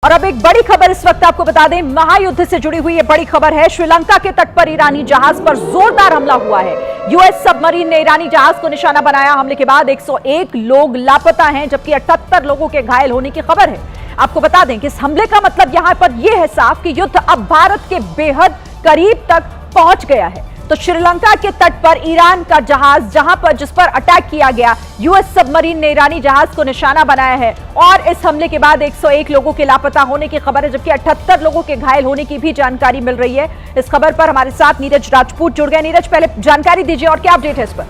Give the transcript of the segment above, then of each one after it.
और अब एक बड़ी खबर इस वक्त आपको बता दें, महायुद्ध से जुड़ी हुई ये बड़ी खबर है। श्रीलंका के तट पर ईरानी जहाज पर जोरदार हमला हुआ है। यूएस सबमरीन ने ईरानी जहाज को निशाना बनाया। हमले के बाद 101 लोग लापता हैं, जबकि 78 लोगों के घायल होने की खबर है। आपको बता दें कि इस हमले का मतलब यहां पर यह है साफ कि युद्ध अब भारत के बेहद करीब तक पहुंच गया है। तो श्रीलंका के तट पर ईरान का जहाज जिस पर अटैक किया गया, यूएस सबमरीन ने ईरानी जहाज को निशाना बनाया है और इस हमले के बाद 101 लोगों के लापता होने की खबर है, जबकि 78 लोगों के घायल होने की भी जानकारी मिल रही है। इस खबर पर हमारे साथ नीरज राजपूत जुड़ गए। नीरज, पहले जानकारी दीजिए और क्या अपडेट है इस पर?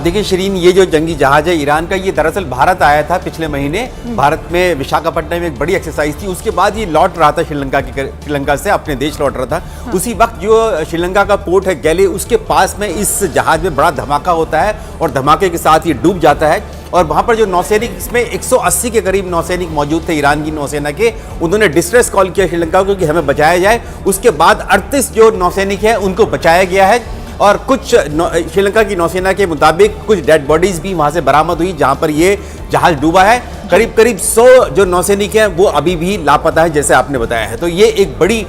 देखिए शिरीन, ये जो जंगी जहाज है ईरान का, ये दरअसल भारत आया था पिछले महीने। भारत में विशाखापट्टनम में एक बड़ी एक्सरसाइज थी, उसके बाद ये लौट रहा था श्रीलंका से अपने देश लौट रहा था। उसी वक्त जो श्रीलंका का पोर्ट है गैले, उसके पास में इस जहाज में बड़ा धमाका होता है और धमाके के साथ ये डूब जाता है। और वहां पर जो नौसैनिक, इसमें 180 के करीब नौसैनिक मौजूद थे ईरान की नौसेना के, उन्होंने डिस्ट्रेस कॉल किया श्रीलंका को कि हमें बचाया जाए। उसके बाद 38 जो नौसैनिक हैं उनको बचाया गया है और कुछ श्रीलंका की नौसेना के मुताबिक कुछ डेड बॉडीज भी वहां से बरामद हुई जहां पर ये जहाज डूबा है। करीब 100 जो नौसैनिक हैं वो अभी भी लापता है, जैसे आपने बताया है। तो ये एक बड़ी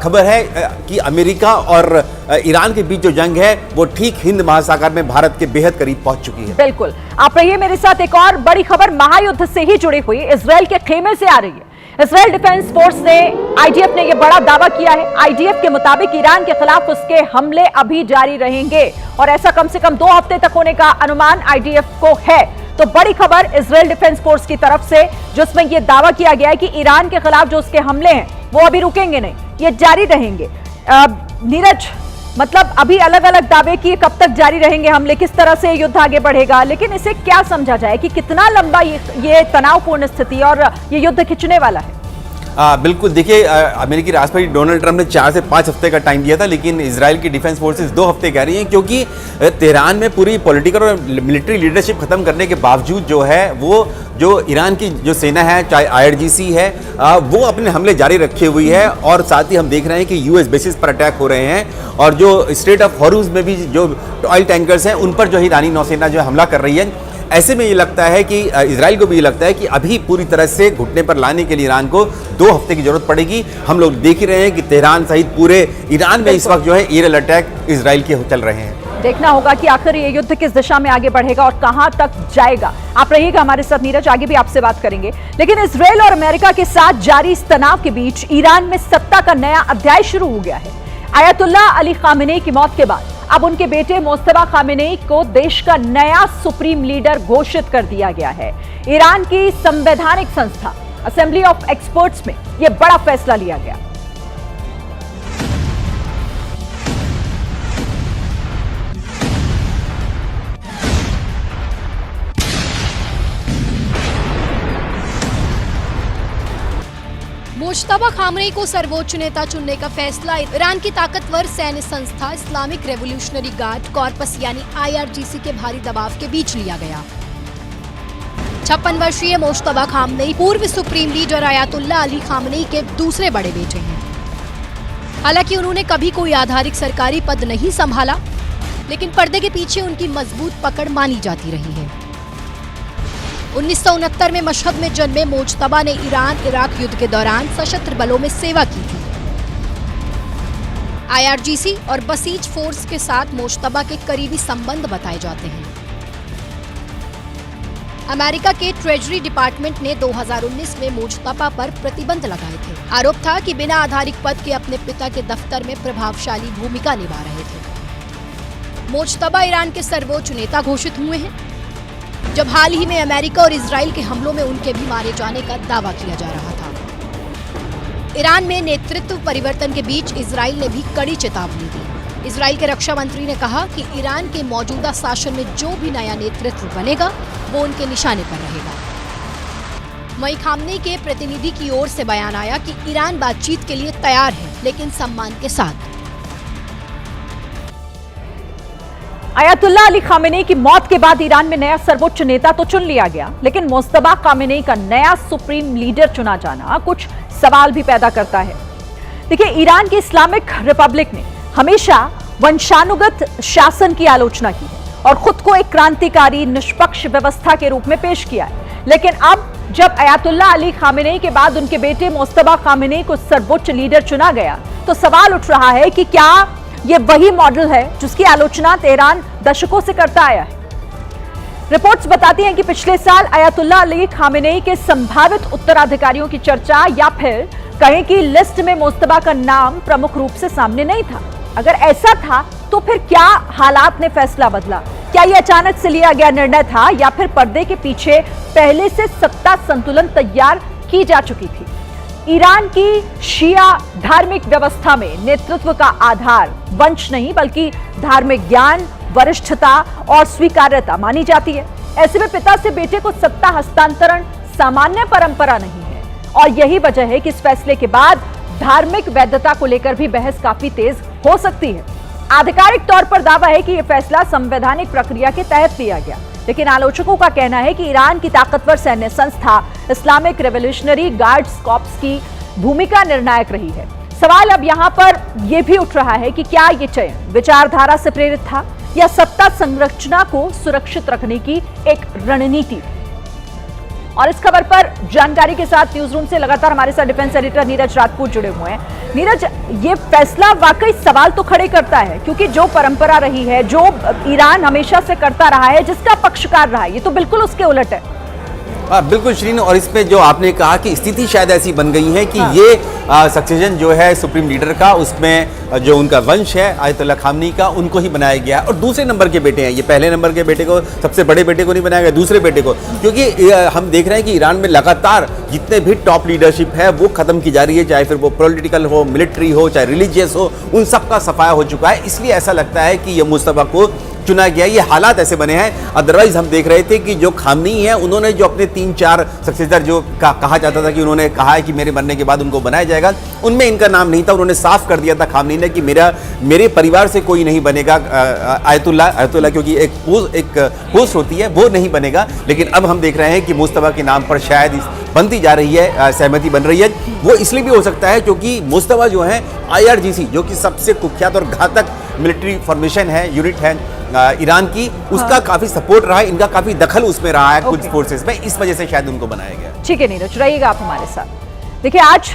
खबर है कि अमेरिका और ईरान के बीच जो जंग है वो ठीक हिंद महासागर में भारत के बेहद करीब पहुंच चुकी है। बिल्कुल, आप रहिए मेरे साथ। एक और बड़ी खबर महायुद्ध से ही जुड़ी हुई इजरायल के खेमे से आ रही है। इजरायल डिफेंस फोर्स ने, आईडीएफ ने यह बड़ा दावा किया है। आईडीएफ के मुताबिक ईरान के खिलाफ उसके हमले अभी जारी रहेंगे और ऐसा कम से कम 2 हफ्ते तक होने का अनुमान आईडीएफ को है। तो बड़ी खबर इजरायल डिफेंस फोर्स की तरफ से, जिसमें यह दावा किया गया है कि ईरान के खिलाफ जो उसके हमले हैं वो अभी रुकेंगे नहीं, ये जारी रहेंगे। नीरज, मतलब अभी अलग अलग दावे कि कब तक जारी रहेंगे हमले, किस तरह से युद्ध आगे बढ़ेगा, लेकिन इसे क्या समझा जाए कि कितना लंबा ये तनावपूर्ण स्थिति और ये युद्ध खिंचने वाला है? बिल्कुल, देखिए अमेरिकी राष्ट्रपति डोनाल्ड ट्रंप ने 4 से 5 हफ्ते का टाइम दिया था, लेकिन इजराइल की डिफेंस फोर्सेस 2 हफ्ते कह रही हैं, क्योंकि तेहरान में पूरी पॉलिटिकल और मिलिट्री लीडरशिप खत्म करने के बावजूद जो है वो जो ईरान की जो सेना है, चाहे IRGC है, वो अपने हमले जारी रखे हुई है। और साथ ही हम देख रहे हैं कि यूएस बेसिस पर अटैक हो रहे हैं और जो स्ट्रेट ऑफ हॉर्मुज़ में भी जो ऑयल टैंकर्स हैं उन पर जो ईरानी नौसेना जो हमला कर रही है। ऐसे में ये लगता है कि इजराइल को भी ये लगता है कि अभी पूरी तरह से घुटने पर लाने के लिए ईरान को 2 हफ्ते की जरूरत पड़ेगी। हम लोग देख ही रहे हैं कि तेहरान सहित पूरे ईरान में इस वक्त जो है एरियल अटैक इजराइल के चल रहे हैं। देखना होगा कि आखिर ये युद्ध किस दिशा में आगे बढ़ेगा और कहां तक जाएगा। आप रहिएगा हमारे साथ नीरज, आगे भी आपसे बात करेंगे। लेकिन इजराइल और अमेरिका के साथ जारी इस तनाव के बीच ईरान में सत्ता का नया अध्याय शुरू हो गया है। आयतुल्लाह अली खामेनेई की मौत के बाद अब उनके बेटे मोज्तबा खामेनेई को देश का नया सुप्रीम लीडर घोषित कर दिया गया है। ईरान की संवैधानिक संस्था असेंबली ऑफ एक्सपर्ट्स में यह बड़ा फैसला लिया गया। मुश्तबा खामनेई को सर्वोच्च नेता चुनने का फैसला ईरान की ताकतवर सैन्य संस्था इस्लामिक रेवोल्यूशनरी गार्ड कॉर्पस यानी IRGC के भारी दबाव के बीच लिया गया। 56 वर्षीय मुश्तबा खामनेई पूर्व supreme leader Ayatollah Ali Khamenei के दूसरे बड़े बेटे हैं। हालांकि उन्होंने कभी कोई आधिकारिक सरकारी पद नहीं संभाला, लेकिन पर्दे के पीछे उनकी मजबूत पकड़ मानी जाती रही है। 1969 में मशहद में जन्मे मुज्तबा ने ईरान इराक युद्ध के दौरान सशस्त्र बलों में सेवा की थी। IRGC और बसीज फोर्स के साथ मुज्तबा के करीबी संबंध बताए जाते हैं। अमेरिका के ट्रेजरी डिपार्टमेंट ने 2019 में मुज्तबा पर प्रतिबंध लगाए थे। आरोप था कि बिना आधिकारिक पद के अपने पिता के दफ्तर में प्रभावशाली भूमिका निभा रहे थे। मुज्तबा ईरान के सर्वोच्च नेता घोषित हुए हैं, जब हाल ही में अमेरिका और इजराइल के हमलों में उनके भी मारे जाने का दावा किया जा रहा था। ईरान में नेतृत्व परिवर्तन के बीच इजराइल ने भी कड़ी चेतावनी दी। इजराइल के रक्षा मंत्री ने कहा कि ईरान के मौजूदा शासन में जो भी नया नेतृत्व बनेगा वो उनके निशाने पर रहेगा। वहीं खामनेई के प्रतिनिधि की ओर से बयान आया कि ईरान बातचीत के लिए तैयार है, लेकिन सम्मान के साथ। आयतुल्लाह अली खामेनेई की मौत के बाद ईरान में नया सर्वोच्च नेता तो चुन लिया गया, लेकिन मोज्तबा खामेनेई का नया सुप्रीम लीडर चुना जाना कुछ सवाल भी पैदा करता है। देखिए, ईरान की इस्लामिक रिपब्लिक ने हमेशा वंशानुगत शासन की आलोचना की है और खुद को एक क्रांतिकारी निष्पक्ष व्यवस्था के रूप में पेश किया है। लेकिन अब जब अयातुल्ला अली खामेनेई के बाद उनके बेटे मुस्तफा खामेनेई को सर्वोच्च लीडर चुना गया तो सवाल उठ रहा है कि क्या यह वही मॉडल है जिसकी आलोचना तेहरान दशकों से करता आया है। रिपोर्ट्स बताती हैं कि पिछले साल अयातुल्ला अली खामेनेई के संभावित उत्तराधिकारियों की चर्चा या फिर कहें कि लिस्ट में मुस्तफा का नाम प्रमुख रूप से सामने नहीं था। अगर ऐसा था तो फिर क्या हालात ने फैसला बदला? क्या यह अचानक से लिया गया निर्णय था या फिर पर्दे के पीछे पहले से सत्ता संतुलन तैयार की जा चुकी थी? ईरान की शिया धार्मिक व्यवस्था में नेतृत्व का आधार वंश नहीं बल्कि धार्मिक ज्ञान, वरिष्ठता और स्वीकार्यता मानी जाती है। ऐसे में पिता से बेटे को सत्ता हस्तांतरण सामान्य परंपरा नहीं है और यही वजह है कि इस फैसले के बाद धार्मिक वैधता को लेकर भी बहस काफी तेज हो सकती है। आधिकारिक तौर पर दावा है कि यह फैसला संवैधानिक प्रक्रिया के तहत लिया गया, लेकिन आलोचकों का कहना है कि ईरान की ताकतवर सैन्य संस्था इस्लामिक रेवोल्यूशनरी गार्ड्स कॉर्प्स की भूमिका निर्णायक रही है। सवाल अब यहां पर यह भी उठ रहा है कि क्या यह चयन विचारधारा से प्रेरित था या सत्ता संरचना को सुरक्षित रखने की एक रणनीति। और इस खबर पर जानकारी के साथ न्यूज रूम से लगातार हमारे साथ डिफेंस एडिटर नीरज राजपूत जुड़े हुए हैं। नीरज, ये फैसला वाकई सवाल तो खड़े करता है क्योंकि जो परंपरा रही है, जो ईरान हमेशा से करता रहा है, जिसका पक्षकार रहा है, ये तो बिल्कुल उसके उलट है। बिल्कुल श्रीन, और इसमें जो आपने कहा कि स्थिति शायद ऐसी बन गई है कि ये सक्सेशन जो है सुप्रीम लीडर का, उसमें जो उनका वंश है आयतुल्ला खामनी का, उनको ही बनाया गया और दूसरे नंबर के बेटे हैं। ये पहले नंबर के बेटे को, सबसे बड़े बेटे को नहीं बनाया गया, दूसरे बेटे को, क्योंकि हम देख रहे हैं कि ईरान में लगातार जितने भी टॉप लीडरशिप है वो खत्म की जा रही है, चाहे फिर वो पॉलिटिकल हो, मिलिट्री हो, चाहे रिलीजियस हो, उन सब का सफाया हो चुका है। इसलिए ऐसा लगता है कि ये मुस्तफा को चुना गया। ये हालात ऐसे बने हैं। अदरवाइज हम देख रहे थे कि जो खामनेई है उन्होंने जो अपने 3-4 सक्सेसर जो कहा जाता था कि उन्होंने कहा है कि मेरे मरने के बाद उनको बनाया जाएगा, उनमें इनका नाम नहीं था। उन्होंने साफ कर दिया था खामनेई ने कि मेरे परिवार से कोई नहीं बनेगा आयतुल्ला, क्योंकि एक पोस्ट होती है वो नहीं बनेगा। लेकिन अब हम देख रहे हैं कि मुस्तफा के नाम पर शायद बनती जा रही है, सहमति बन रही है। वो इसलिए भी हो सकता है क्योंकि मुस्तफा जो है IRGC, जो कि सबसे कुख्यात और घातक मिलिट्री फॉर्मेशन है, यूनिट है ईरान की, उसका काफी सपोर्ट रहा है, इनका काफी दखल उसमें रहा है कुछ फोर्सेस में, इस वजह से शायद उनको बनाया गया। ठीक है नीरज, रहिएगा आप हमारे साथ। देखिए, आज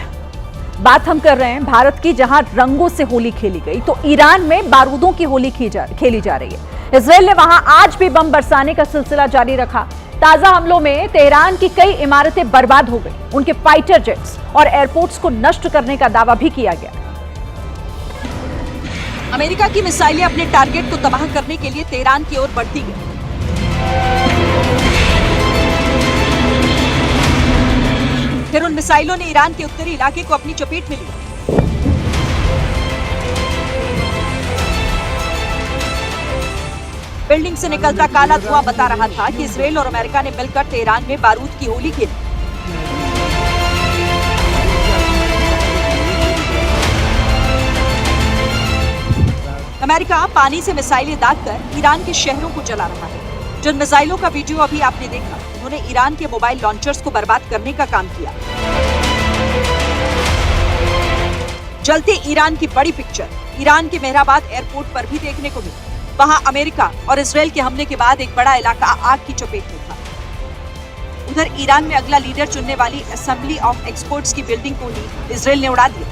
बात हम कर रहे हैं भारत की, जहां रंगों से होली खेली गई, तो ईरान में बारूदों की होली खेली जा रही है। इजरायल ने वहां आज भी बम बरसाने का सिलसिला जारी रखा। ताजा हमलों में तेहरान की कई इमारतें बर्बाद हो गई, उनके फाइटर जेट्स और एयरपोर्ट्स को नष्ट करने का दावा भी किया गया। अमेरिका की मिसाइलें अपने टारगेट को तबाह करने के लिए तेहरान की ओर बढ़ती गई। फिर उन मिसाइलों ने ईरान के उत्तरी इलाके को अपनी चपेट में लिया। बिल्डिंग से निकलता काला धुआं बता रहा था कि इजरायल और अमेरिका ने मिलकर तेहरान में बारूद की होली खेली। अमेरिका पानी से मिसाइलें दागकर ईरान के शहरों को जला रहा है। जिन मिसाइलों का वीडियो अभी आपने देखा, उन्होंने ईरान के मोबाइल लॉन्चर्स को बर्बाद करने का काम किया। जलते ईरान की बड़ी पिक्चर ईरान के मेहराबाद एयरपोर्ट पर भी देखने को मिली। वहां अमेरिका और इजरायल के हमले के बाद एक बड़ा इलाका आग की चपेट में था। उधर ईरान में अगला लीडर चुनने वाली असेंबली ऑफ एक्सपर्ट्स की बिल्डिंग को ही इजरायल ने उड़ा दिया।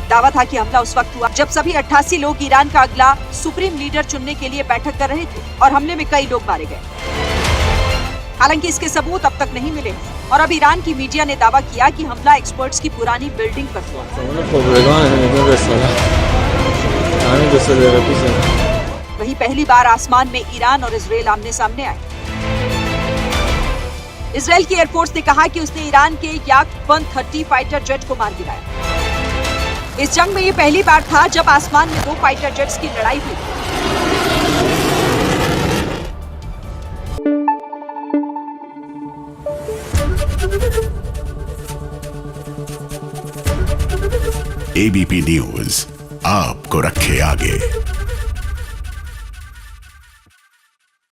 दावा था कि हमला उस वक्त हुआ जब सभी 88 लोग ईरान का अगला सुप्रीम लीडर चुनने के लिए बैठक कर रहे थे और हमले में कई लोग मारे गए। हालांकि इसके सबूत अब तक नहीं मिले और अब ईरान की मीडिया ने दावा किया कि हमला एक्सपर्ट्स की पुरानी बिल्डिंग पर हुआ। वहीं पहली बार आसमान में ईरान और इजरायल आमने सामने आए। इजरायल की एयरफोर्स ने कहा कि उसने ईरान के याक 130 फाइटर जेट को मार गिराया। इस जंग में ये पहली बार था जब आसमान में 2 फाइटर जेट्स की लड़ाई हुई। ABP न्यूज आपको रखे आगे।